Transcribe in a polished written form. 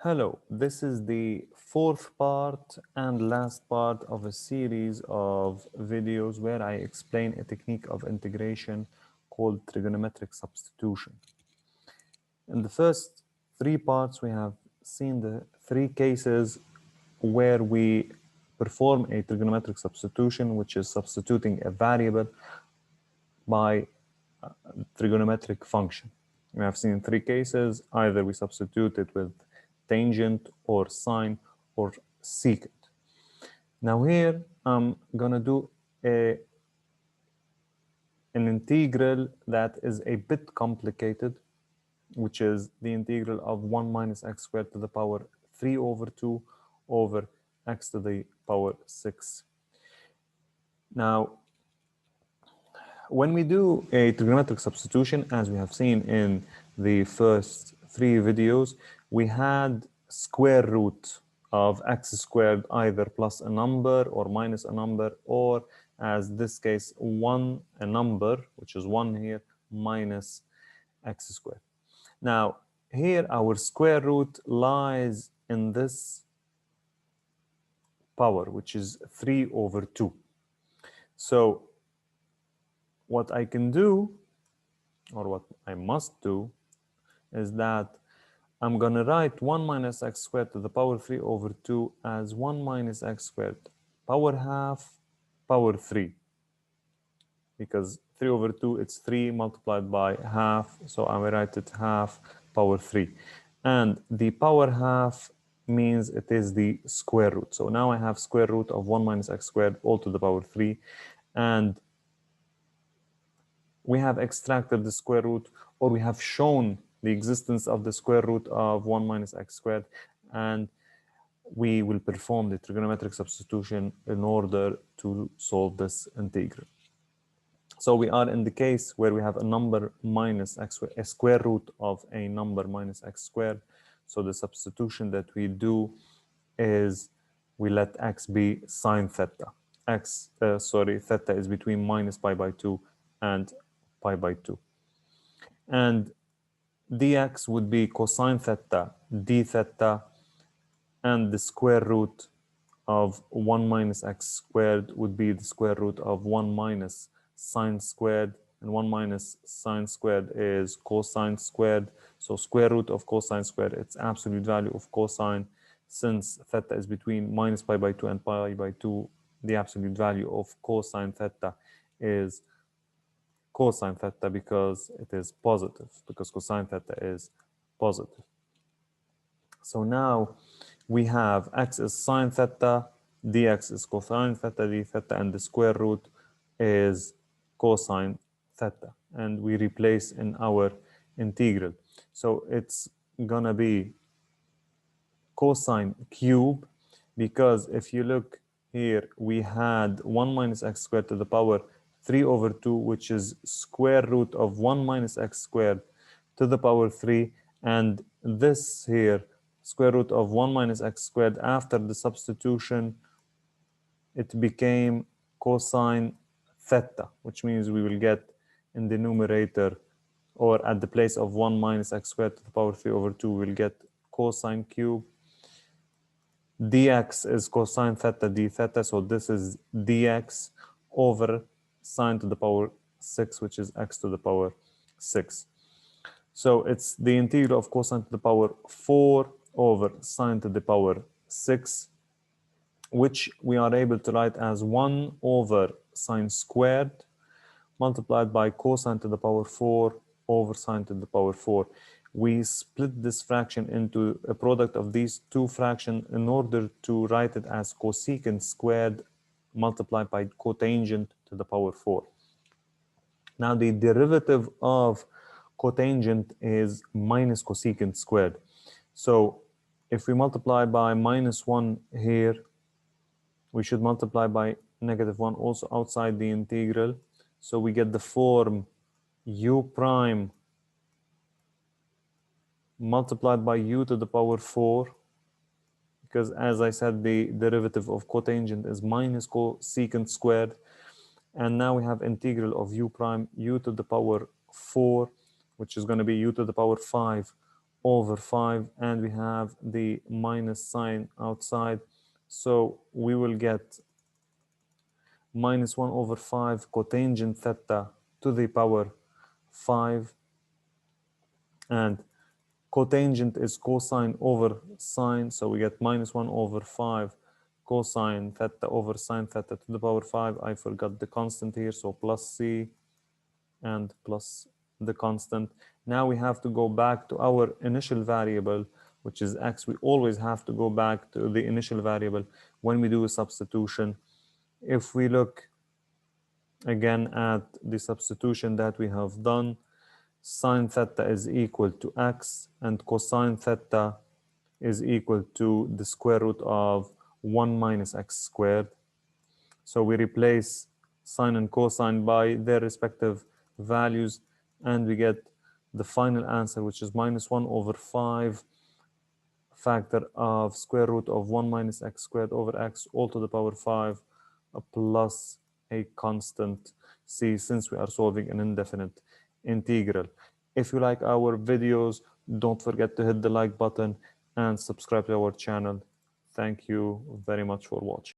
Hello, this is the fourth part and last part of a series of videos where I explain a technique of integration called trigonometric substitution. In the first three parts, we have seen the three cases where we perform a trigonometric substitution, which is substituting a variable by a trigonometric function. We have seen three cases. Either we substitute it with tangent or sine or secant. Now here I'm gonna do an integral that is a bit complicated, which is the integral of 1 minus x squared to the power 3 over 2 over x to the power 6. Now, when we do a trigonometric substitution, as we have seen in the first three videos, we had square root of x squared, either plus a number or minus a number, or as this case, a number, which is 1 here, minus x squared. Now, here our square root lies in this power, which is 3 over 2. So what I can do, or what I must do, is that I'm going to write 1 minus x squared to the power 3 over 2 as 1 minus x squared power half power 3. Because 3 over 2, it's 3 multiplied by half, so I will write it half power 3. And the power half means it is the square root. So now I have square root of 1 minus x squared all to the power 3. And we have extracted the square root, or we have shown the existence of the square root of 1 minus x squared, and we will perform the trigonometric substitution in order to solve this integral. So we are in the case where we have a number minus x squared, a square root of a number minus x squared. So the substitution that we do is we let x be sine theta. Theta is between minus pi by 2 and pi by 2. And dx would be cosine theta d theta, and the square root of 1 minus x squared would be the square root of 1 minus sine squared, and 1 minus sine squared is cosine squared. So square root of cosine squared, its absolute value of cosine, since theta is between minus pi by 2 and pi by 2, the absolute value of cosine theta is cosine theta, because it is positive, because cosine theta is positive. So now we have x is sine theta, dx is cosine theta d theta, and the square root is cosine theta, and we replace in our integral. So it's gonna be cosine cube, because if you look here, we had 1 minus x squared to the power 3 over 2, which is square root of 1 minus x squared to the power 3. And this here, square root of 1 minus x squared, after the substitution, it became cosine theta, which means we will get in the numerator, or at the place of 1 minus x squared to the power 3 over 2, we'll get cosine cube. Dx is cosine theta d theta, so this is dx over sine to the power 6, which is x to the power 6. So it's the integral of cosine to the power 4 over sine to the power 6, which we are able to write as 1 over sine squared multiplied by cosine to the power 4 over sine to the power 4. We split this fraction into a product of these two fractions in order to write it as cosecant squared multiplied by cotangent to the power 4. Now the derivative of cotangent is minus cosecant squared. So if we multiply by minus 1 here, we should multiply by negative 1 also outside the integral. So we get the form u prime multiplied by u to the power 4, because as I said, the derivative of cotangent is minus cosecant squared. And now we have integral of u prime u to the power 4, which is going to be u to the power 5 over 5, and we have the minus sign outside. So we will get minus 1 over 5 cotangent theta to the power 5. And cotangent is cosine over sine. So we get minus 1 over 5 cosine theta over sine theta to the power 5. I forgot the constant here. So plus c and plus the constant. Now we have to go back to our initial variable, which is x. We always have to go back to the initial variable when we do a substitution. If we look again at the substitution that we have done, sine theta is equal to x, and cosine theta is equal to the square root of 1 minus x squared. So we replace sine and cosine by their respective values, and we get the final answer, which is minus 1 over 5 factor of square root of 1 minus x squared over x all to the power 5 plus a constant c, since we are solving an indefinite integral. If you like our videos, don't forget to hit the like button and subscribe to our channel. Thank you very much for watching.